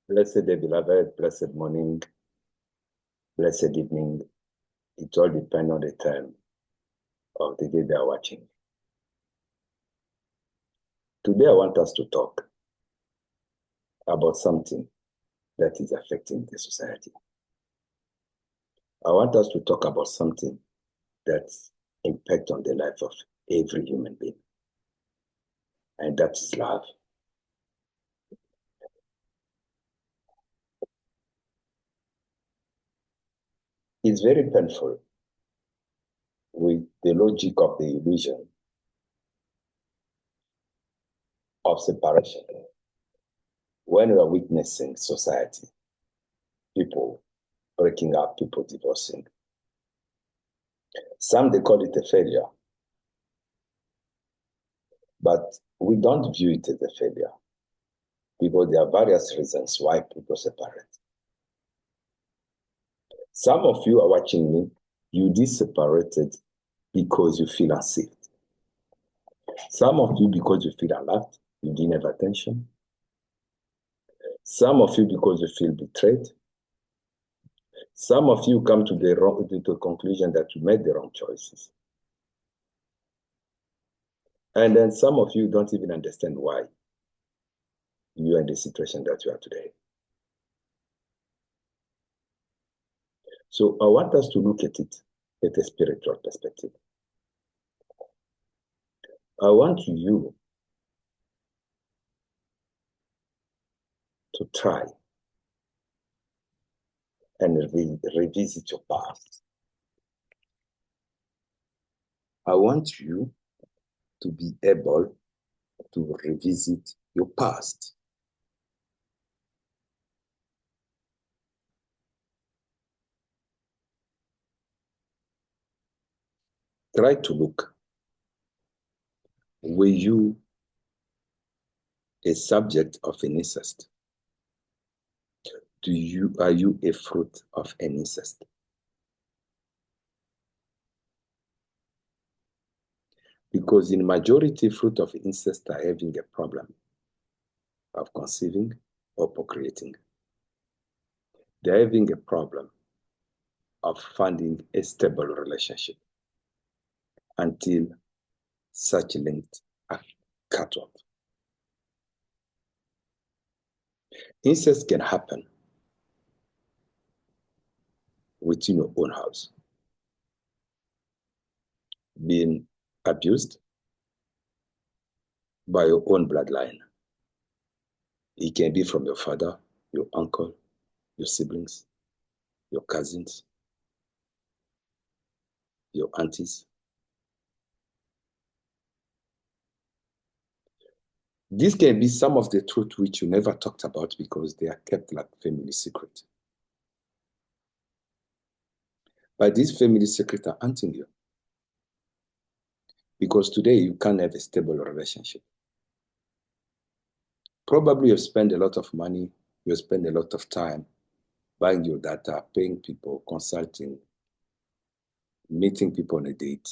Blessed day, beloved, blessed morning, blessed evening. It all depends on the time of the day they are watching. Today, I want us to talk about something that is affecting the society. I want us to talk about something that's impact on the life of every human being, and that is love. It's very painful with the logic of the illusion of separation when we are witnessing society, people breaking up, people divorcing. Some, they call it a failure, but we don't view it as a failure because there are various reasons why people separate. Some of you are watching me, you did separated because you feel unsafe. Some of you because you feel unloved, you didn't have attention. Some of you because you feel betrayed. Some of you come to the conclusion that you made the wrong choices. And then some of you don't even understand why you are in the situation that you are today. So I want us to look at it at a spiritual perspective. I want you to try and revisit your past. I want you to be able to revisit your past. Try to look. Were you a subject of an incest? Are you a fruit of an incest? Because in majority, fruit of incest are having a problem of conceiving or procreating. They're having a problem of finding a stable relationship until such links are cut off. Incest can happen within your own house. Being abused by your own bloodline. It can be from your father, your uncle, your siblings, your cousins, your aunties. This can be some of the truth which you never talked about because they are kept like family secret. But these family secrets are haunting you. Because today you can't have a stable relationship. Probably you spend a lot of money, you spend a lot of time buying your data, paying people, consulting, meeting people on a date,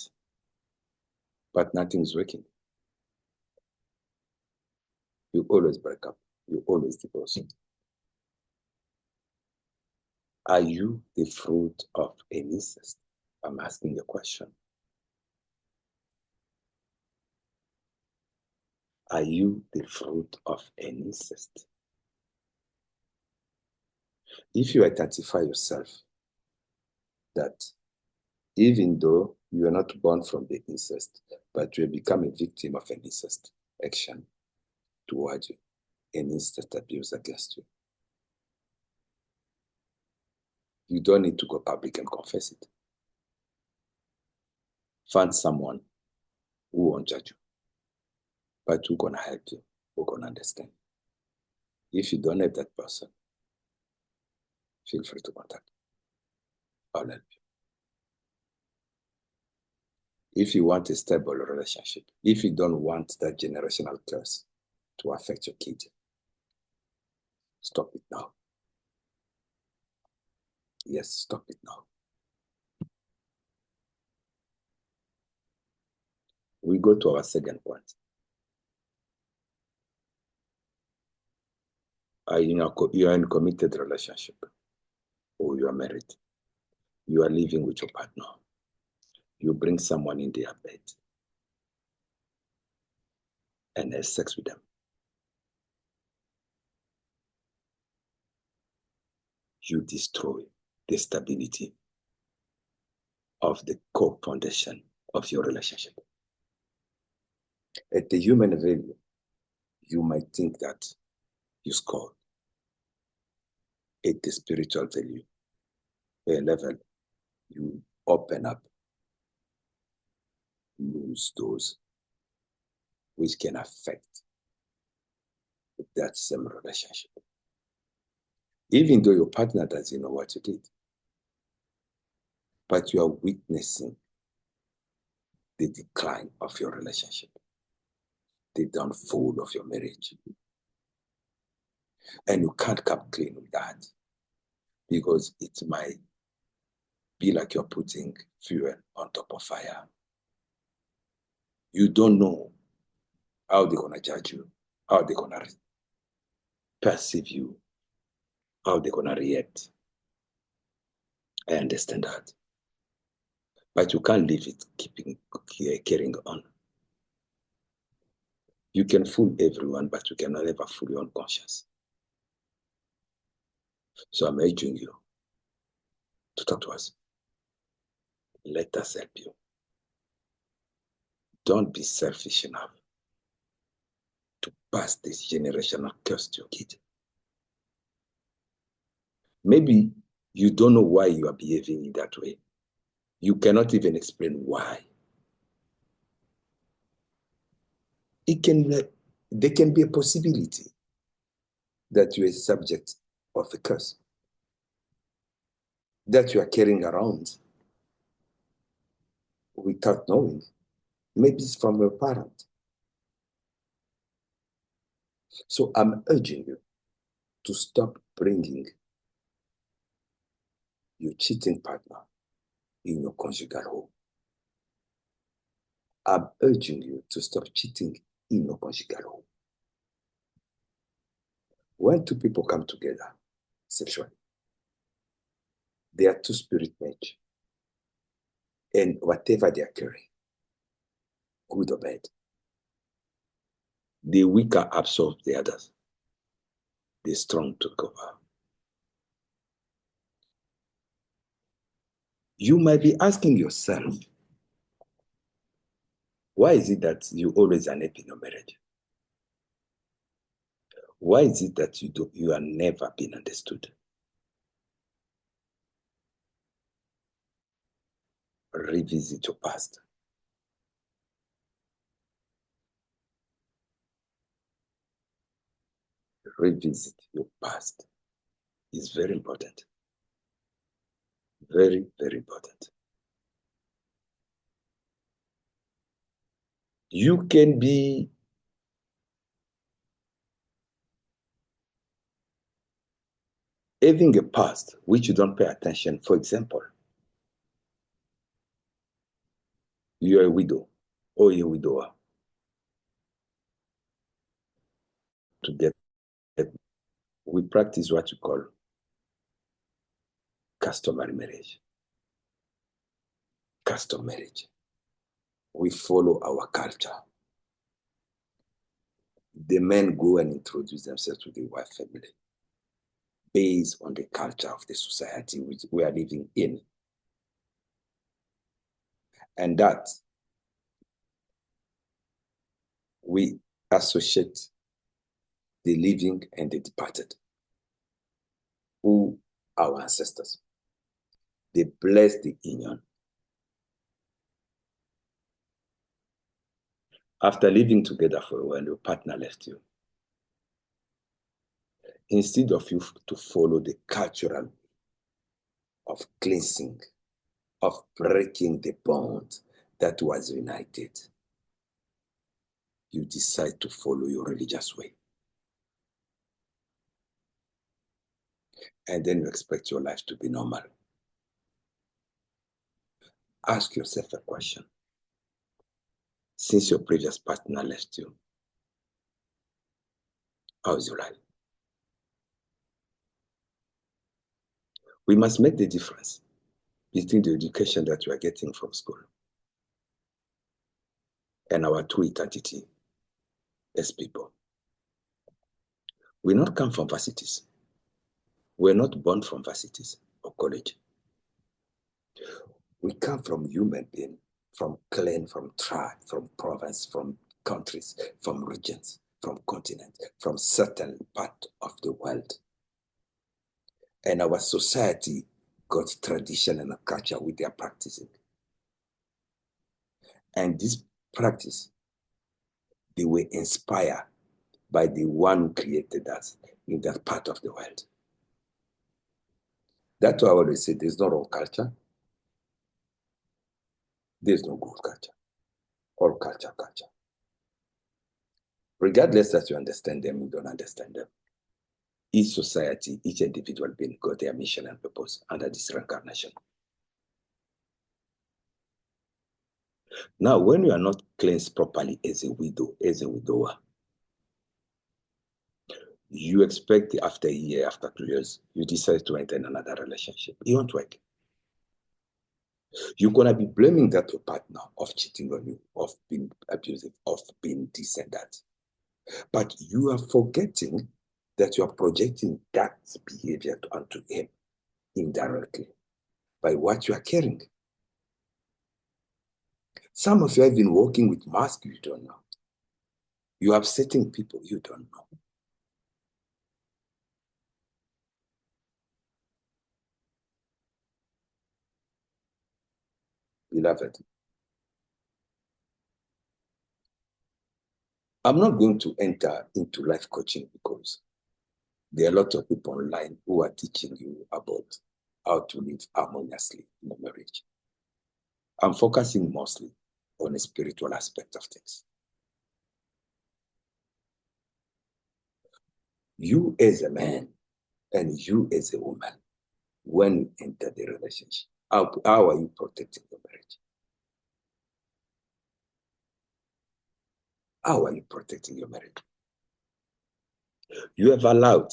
but nothing's working. You always break up. You always divorce. Are you the fruit of an incest? I'm asking a question. Are you the fruit of an incest? If you identify yourself that even though you are not born from the incest, but you have become a victim of an incest action towards you, an incest abuse against you, you don't need to go public and confess it. Find someone who won't judge you, but who's going to help you, who's going to understand. If you don't have that person, feel free to contact me. I'll help you. If you want a stable relationship, if you don't want that generational curse to affect your kids, stop it now. Yes, stop it now. We go to our second point. you are in a committed relationship, or you are married. You are living with your partner. You bring someone in their bed and have sex with them. You destroy the stability of the core foundation of your relationship. At the human value, you might think that you scored. At the spiritual value level, you open up, lose those which can affect that same relationship. Even though your partner doesn't know what you did, but you are witnessing the decline of your relationship, the downfall of your marriage. And you can't come clean with that, because it might be like you're putting fuel on top of fire. You don't know how they're going to judge you, how they're going to perceive you, how they're going to react. I understand that. But you can't leave it carrying on. You can fool everyone, but you cannot ever fool your own conscience. So I'm urging you to talk to us. Let us help you. Don't be selfish enough to pass this generational curse to your kid. Maybe you don't know why you are behaving in that way. You cannot even explain why. There can be a possibility that you are subject of a curse that you are carrying around without knowing. Maybe it's from your parent. So I'm urging you to stop bringing your cheating partner in your conjugal home. I'm urging you to stop cheating in your conjugal home. When two people come together sexually, they are two spirit match. And whatever they are carrying, good or bad, the weaker absorb the others. The strong took over. You might be asking yourself, why is it that you always unhappy in your marriage? Why is it that you are never been understood? Revisit your past. Revisit your past. It's very important. Very, very important. You can be having a past which you don't pay attention. For example, you're a widow or you're a widower. To get we practice what you call customary marriage. Custom marriage. We follow our culture. The men go and introduce themselves to the wife family based on the culture of the society which we are living in. And that we associate the living and the departed, who our ancestors. They bless the union. After living together for a while, your partner left you. Instead of you to follow the cultural of cleansing, of breaking the bond that was united, you decide to follow your religious way. And then you expect your life to be normal. Ask yourself a question. Since your previous partner left you, how is your life? We must make the difference between the education that we are getting from school and our true identity as people. We not come from varsities. We're not born from varsities or college. We come from human being, from clan, from tribe, from province, from countries, from regions, from continents, from certain part of the world. And our society got tradition and culture with their practicing. And this practice, they were inspired by the one who created us in that part of the world. That's why I always say there's no wrong culture. There's no good culture. All culture. Regardless that you understand them, you don't understand them. Each society, each individual being got their mission and purpose under this reincarnation. Now, when you are not cleansed properly as a widow, as a widower, you expect after a year, after 2 years, you decide to enter in another relationship. It won't work. You're going to be blaming that your partner of cheating on you, of being abusive, of being this and that. But you are forgetting that you are projecting that behavior onto him indirectly by what you are carrying. Some of you have been working with masks you don't know. You're upsetting people you don't know. Beloved, I'm not going to enter into life coaching because there are a lot of people online who are teaching you about how to live harmoniously in a marriage. I'm focusing mostly on a spiritual aspect of things. You as a man and you as a woman, when you enter the relationship, how are you protecting your marriage? How are you protecting your marriage? You have allowed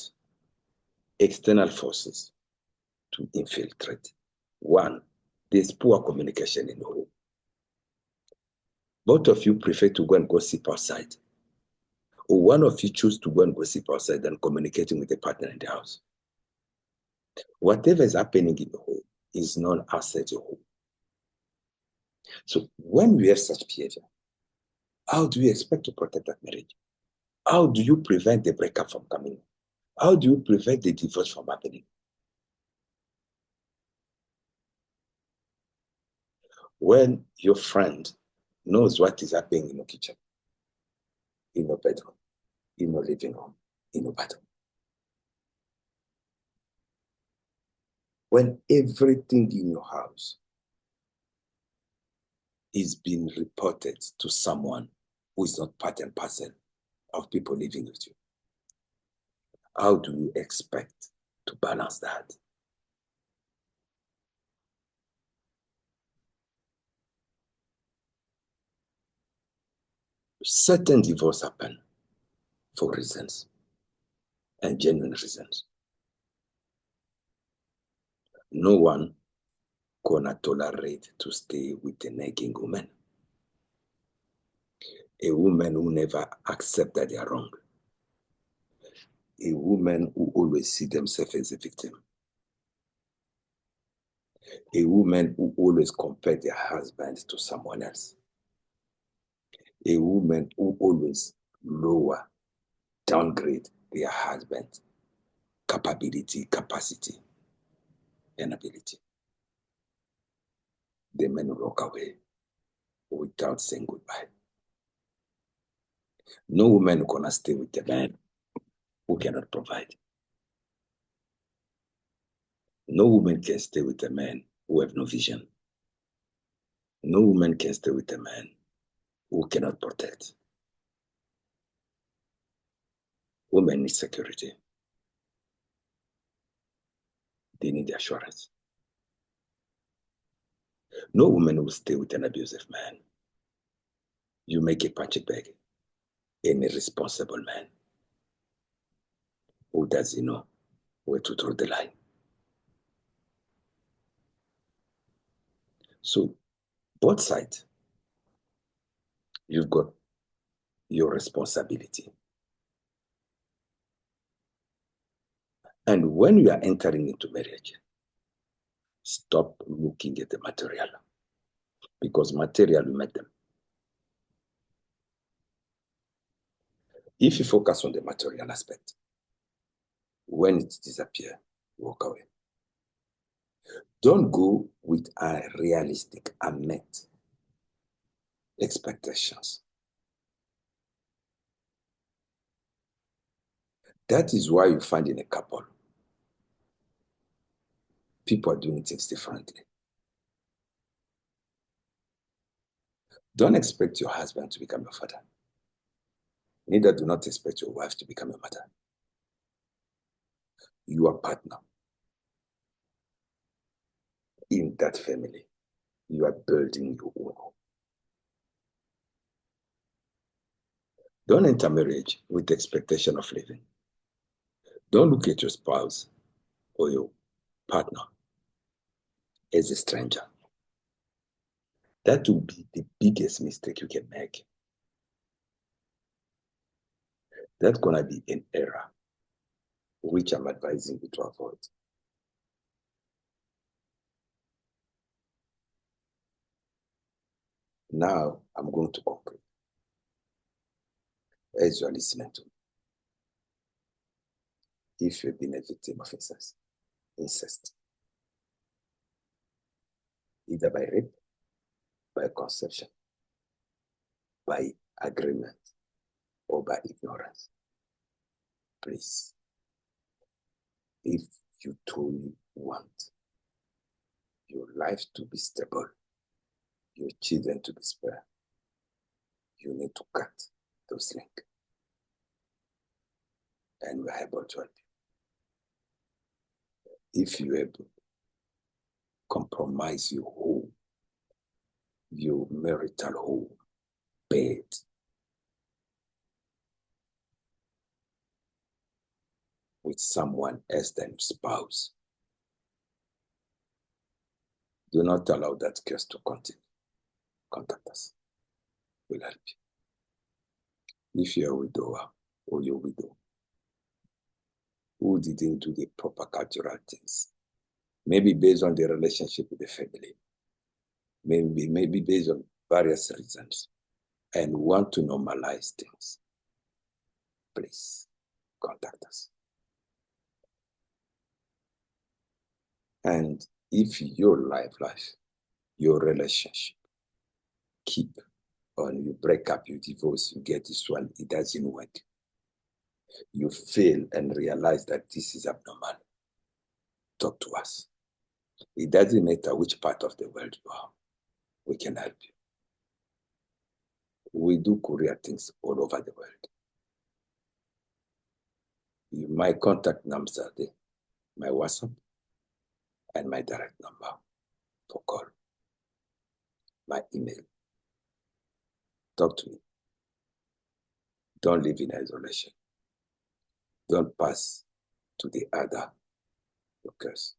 external forces to infiltrate. One, there's poor communication in the home. Both of you prefer to go and gossip outside. Or one of you choose to go and gossip outside than communicating with a partner in the house. Whatever is happening in the home is known outside your home. So when we have such behavior, how do you expect to protect that marriage? How do you prevent the breakup from coming? How do you prevent the divorce from happening? When your friend knows what is happening in your kitchen, in your bedroom, in your living room, in your bathroom. When everything in your house is being reported to someone who is not part and parcel of people living with you, how do you expect to balance that? Certain divorce happen for reasons and genuine reasons. No one gonna tolerate to stay with a nagging woman. A woman who never accept that they are wrong. A woman who always see themselves as a victim. A woman who always compare their husband to someone else. A woman who always lower, downgrade their husband capability, capacity, and ability. The men will walk away without saying goodbye. No woman gonna stay with a man who cannot provide. No woman can stay with a man who have no vision. No woman can stay with a man who cannot protect. Women need security. They need assurance. No woman will stay with an abusive man. You make a punching bag, an irresponsible man. Who does he know where to draw the line? So both sides, you've got your responsibility. And when you are entering into marriage, stop looking at the material, because material will make them. If you focus on the material aspect, when it disappears, walk away. Don't go with unrealistic, unmet expectations. That is why you find in a couple, people are doing things differently. Don't expect your husband to become your father. Neither do not expect your wife to become your mother. Your partner in that family, you are building your own home. Don't enter marriage with the expectation of living. Don't look at your spouse or your partner as a stranger. That will be the biggest mistake you can make. That's going to be an error, which I'm advising you to avoid. Now, I'm going to conclude. As you are listening to me, if you've been a victim of incest, either by rape, by conception, by agreement, or by ignorance, please, if you truly want your life to be stable, your children to be spared, you need to cut those links. And we're able to help you. If you able compromise your home, your marital home, bed, with someone else than spouse, do not allow that curse to continue. Contact us. We'll help you. If you're a widower or you're a widow who didn't do the proper cultural things, maybe based on the relationship with the family, maybe based on various reasons, and want to normalize things, please contact us. And if your life, your relationship, keep on, you break up, you divorce, you get this one, it doesn't work, you fail and realize that this is abnormal, talk to us. It doesn't matter which part of the world you are, we can help you. We do courier things all over the world. My contact numbers are there, my WhatsApp and my direct number for call, my email. Talk to me. Don't live in isolation. Don't pass to the other workers.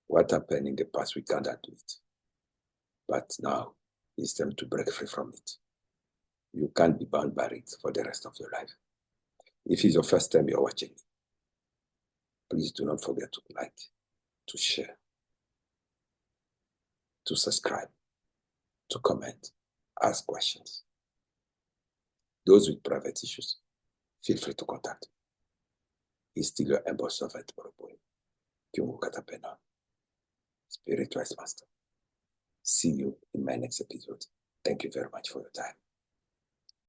What happened in the past, we can't undo it. But now, it's time to break free from it. You can't be bound by it for the rest of your life. If it's your first time you're watching me, please do not forget to like, to share, to subscribe, to comment, ask questions. Those with private issues, feel free to contact me. It's still your humble servant, Boroboy. Kyungu Katapena, Spiritual Master. See you in my next episode. Thank you very much for your time.